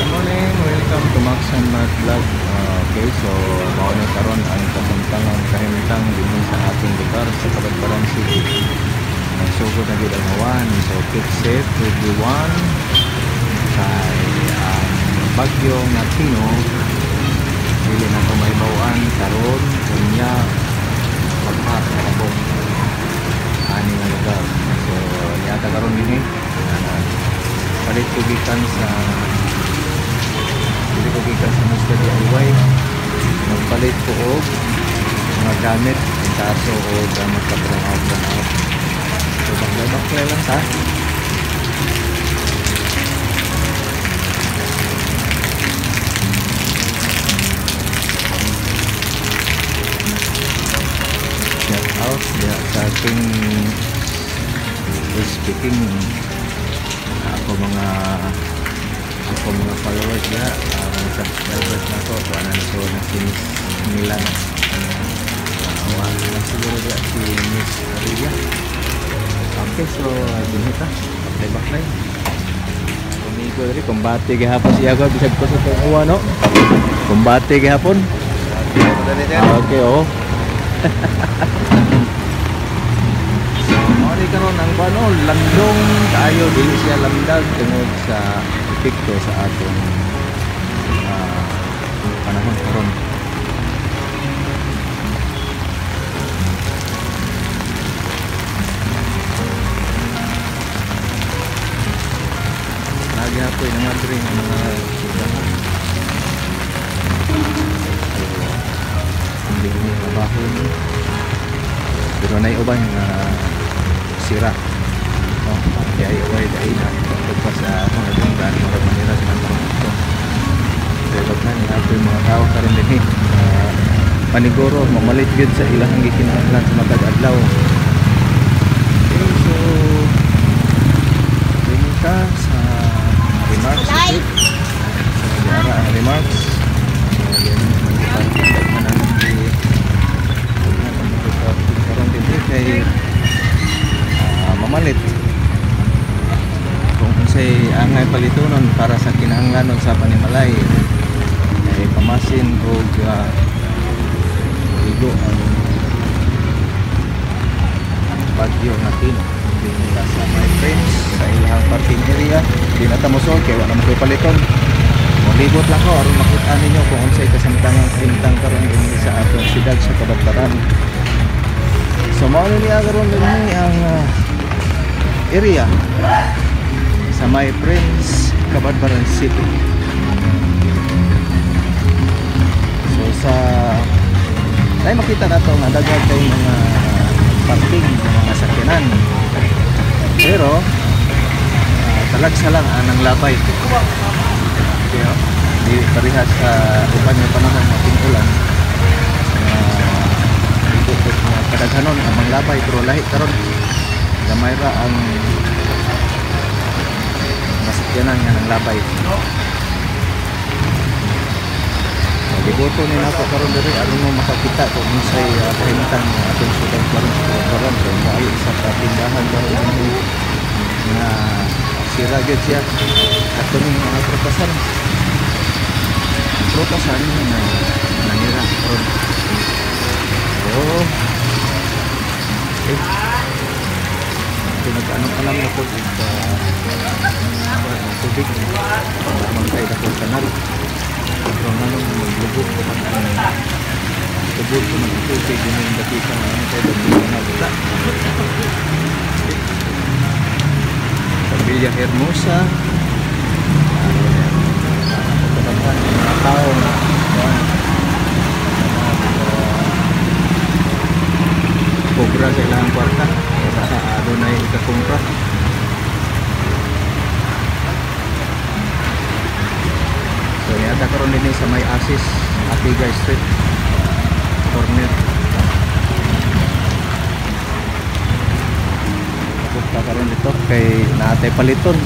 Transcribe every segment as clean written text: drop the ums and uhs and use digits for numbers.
Good morning, welcome to Max and Matt Vlog. Okay, so mauna karon ang kasamtangang kahimtang din sa ating lugar sa Kabadbaran City. Nagsugod na gid ang hawan, so keep safe everyone. Kay ang bagyo nga Tino dili na to mahibawan karon kunya pagha na bong ani nga lugar. So yata karon dinhi palit kugikan sa Mr. DIY, magpalit ko og mga gamit ng kaso o gamit ka parang out. So baklay lang ta. Shout out sa ating speaking ako mga followers ya, subscribers na to kung ano na so na si Miss Milan wala siguro dia si Miss Maria. Okay, so dinita baklay kumigo dali kumbate gihapon siya ko bisag ko sa tuwa no kumbate gihapon. Okay oh. Mali karon ang bano landong kaayo dili siya lamdag tungod sa epekto sa atong panahon karon. Lagi ako yung mga drink ng mga sudahan. Hindi ko trabaho ni pero na iuban nga sira no kaya iuway dahil na pa sa mga dunggan mga manira sa mga ito pero na niya ito yung mga tao karon din paniguro mamalit yun sa ilang gikinahanglan sa matag adlaw. Okay, so din ka sa remarks sa diara ang remarks yan karon din kay mamalit kung say angay palitunon para sa kinahanglanon sa panimalay ay pamasin o igo ang bagyo nga Tino dinila sa my friends sa ilang parking area di na tamusol kaya wala mo paliton malibot lang ko aron makita ninyo kung unsay kasamtangang kahimtang karon din sa atong siyudad sa Kabadbaran. So mao niya karon din ang area sa my friends Kabadbaran City. So sa ay makita na to nga dagdag kay mga parking ng mga sakyanan pero talagsa lang anang labay okay, di parehas sa uban nga panahon ng ulan kadaghanon ang mga labay pero lahi karon gamay ra ang masakyanan nga ng labay. Liboto ni nato karon diri aron mo makakita kung unsay kahimtang atong sudang karon sa Kabadbaran kay ay isa ka tindahan dahil nga sira gyud siya atong mga propasan na nanira karon. Oh okay. Pinag-alam na po sa tubig naman kayo na po kanal pero nanong maglubog ko tubog ko ng tubig yun yung dakika na ano kayo na kanal sa Villa Hermosa pagkatapan ng mga tao na kubra sa ilang kwarta sa adunay ikakumpra. So yata karon din sa may Asis Apigay Street corner punta karon dito kay naatay paliton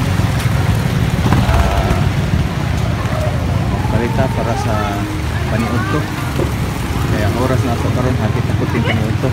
palita para sa paniudto kaya ang oras na ito karon hakit na puting paniudto.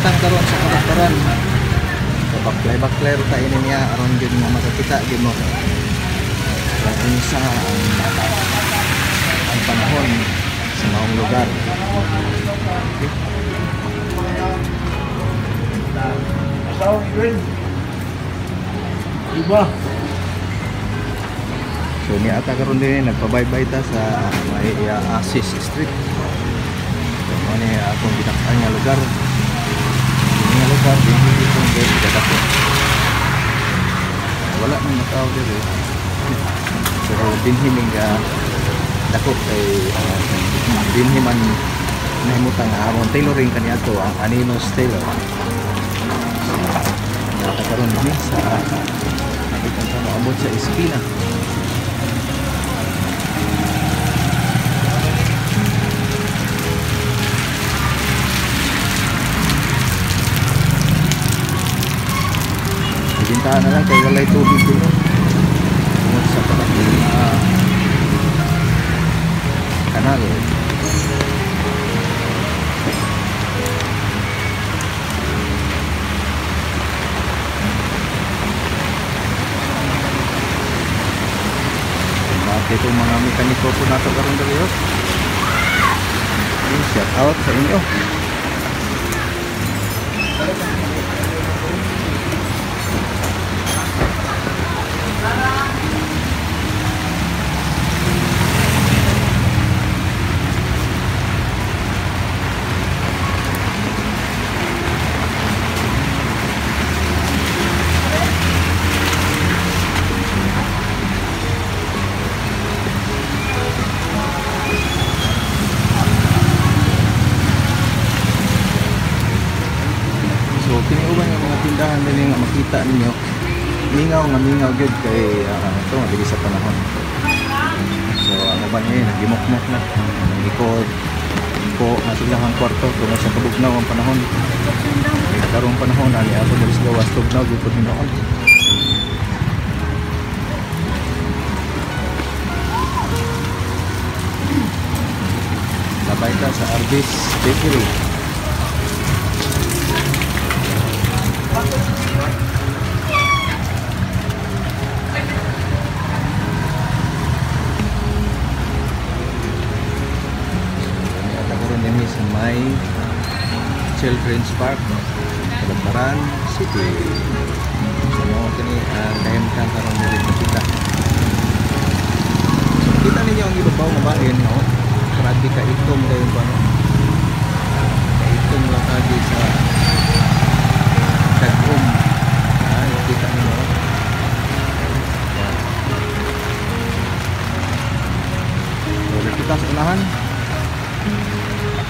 kahimtang karon sa Kabakbaran. So baklay ta ini niya aron gyud nga makakita gyud mo. Kung sa ang panahon sa maong lugar. Iba. So ni ata karon din nagpabaybay ta sa may Asis Street. So ano akong gidak-an nga lugar. Nga lugar din itong gate kadako. Wala nang matao diri. Pero dinhiming ga dako kay dinhiman nahimutang amon tailoring kaniya to ang Aninos Tailor. Nakakaroon din sa nakikita sa maabot sa Espina. Ibintahan na lang kay walay tubig din tungod sa pagkaking kanal. Ito mga mekaniko po nato karon dali yo. Shout out sa inyo. So kiniuban nga mga tindahan din nga makita ninyo mingaw gyud kay ito dili sa panahon. So ano ba niya nagimok-mok na ikot ko na silang kwarto tungod sa kabugnaw ang panahon. Karong panahon ani ato diri sa gawas tugnaw gyud pud noon. Labay ta sa Arbis Bakery. Sa may Children's Park Kabakbaran City. So mo kini kahimtang karon diri kita. So kita ninyo ang ibabaw nga bahin no. Grabe ka itom dayon pa no. Itom lang kagi sa tagum. Kita ninyo. So kita sa unahan.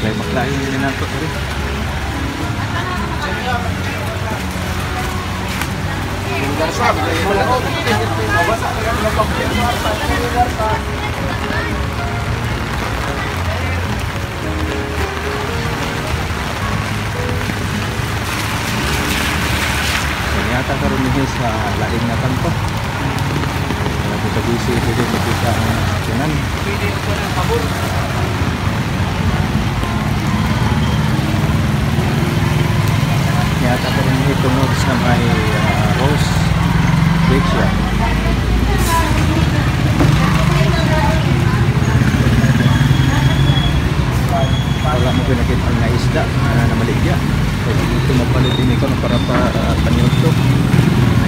Baklay din nato diri. Ternyata karon din sa laing na kanto. Kita bisi dito kita kanan. Yata ko rin tungod sa may Rose Beach. Wala mo pinakita ang isda na maligya. Pwede dito mapalit din ikaw para panyod to.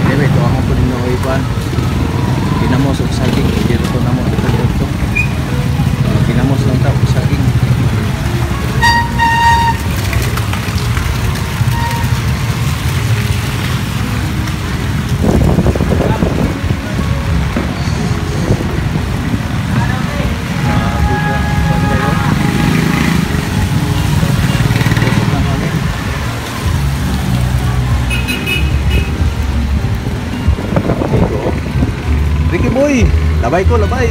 Anyway, ito ako po din na iban. Ginamos o saging. Dito ko na mo panyod to. Ginamos lang tao o saging. Boy, labay ko, labay.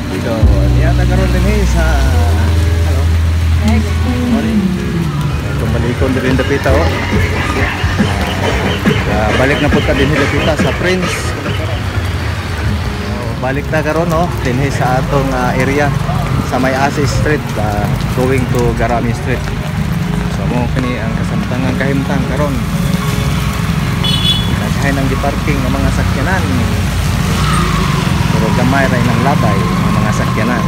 Dito, niyata karon din sa hello. Morning. Itong balikon din dapita oh. Balik na po ka din dapita sa Prince. Balik ta karon oh, dinhi sa atong area sa may Asis Street, going to Garami Street. mo kani ang kasamtangan kahimtang karon. Naghahay ng giparking ng mga sakyanan. Pero gamay ray ng labay ng mga sakyanan.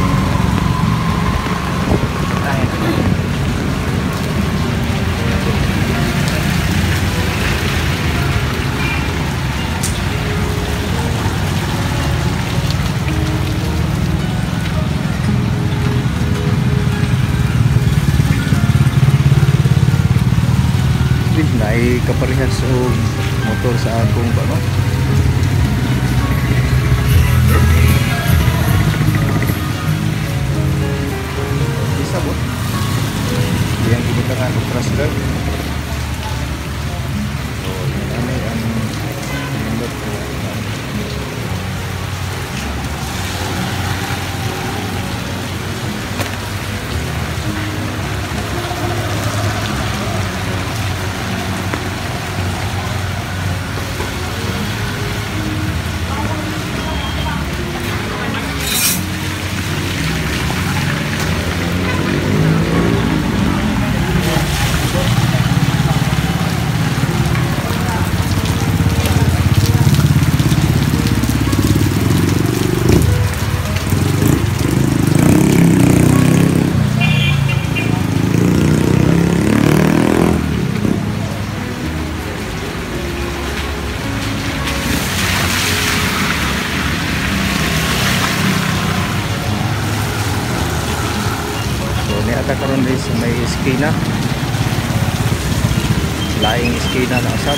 Ay kaparehas og motor sa akong ano. Bisa bot. Yang digunakan untuk trailer. So, ini ang member ko. Ata karon din sa may eskina, laing eskina na usab.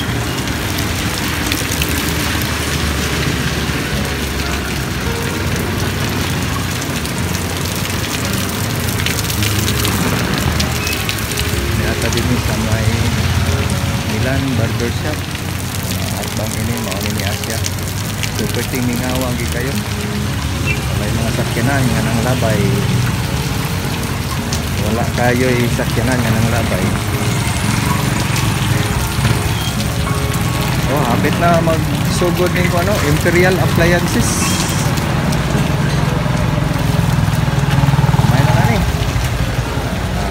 Ata din sa may Milan Barbershop at bang ini mao ni Asia. So pwedeng mingawang gi kayo. May mga sakyanan nga nang labay. Wala kayo sakyanan nga ng labay. Oh, hapit na magsugod ning ano, Imperial Appliances. May na ni.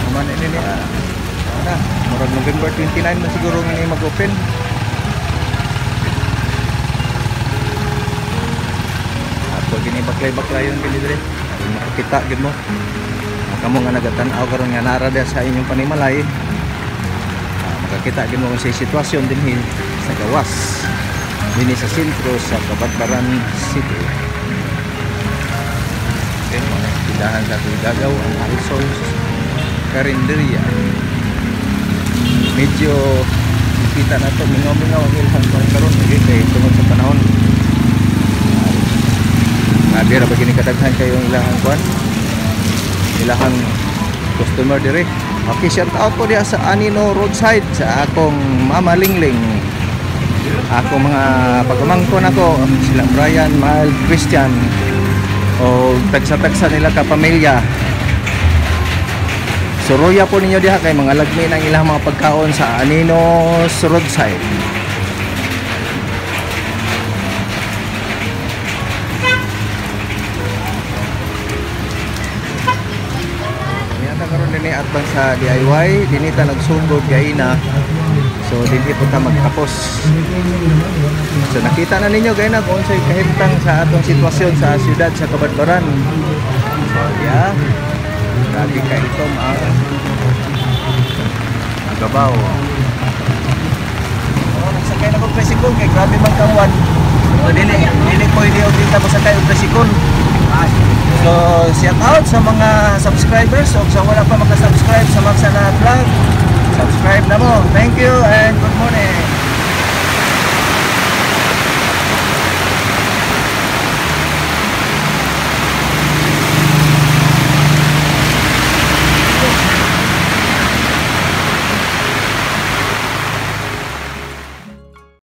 Human ini ni. Ana, murag November 29 na siguro nga ni mag-open. Ato gini baklay-baklayon gini dire. Makita gid mo. Kamu nga nagatanaw karon nga nara sa inyong panimalay. Makakita gid mo sa sitwasyon dinhi sa gawas dinhi sa sentro sa Kabadbaran City. Okay, mga tindahan sa Gagaw ang Alsol Karinderya. Medyo kita na to mingaw-mingaw ang ilhan karon kay tungod sa panahon. Nabira ba gini kadaghan kayo ang ilahang kwan? Ilahang customer dire. Okay, shout out po diya sa Anino Roadside sa akong Mama Lingling. Ako mga pagumangkon ako sila Brian, Mal, Christian o tagsa-tagsa nila ka pamilya. Suruya po ninyo diha kay mga lagmi ng ilang mga pagkaon sa Anino Roadside. At bang sa DIY dinita nagsugod gaina, so dinhi po ta magtapos. So nakita na ninyo gaina kung unsay kahimtang sa atong sitwasyon sa siyudad sa Kabadbaran. So yeah, grabe ka ito ang gabaw. Oh, nagsakay na kong presikon kay grabe man kawan. So dili ko hindi og dita mo sakay og presikon. So, shout out sa mga subscribers o sa wala pa maka-subscribe sa Magsana Vlog. Subscribe na mo. Thank you and good morning.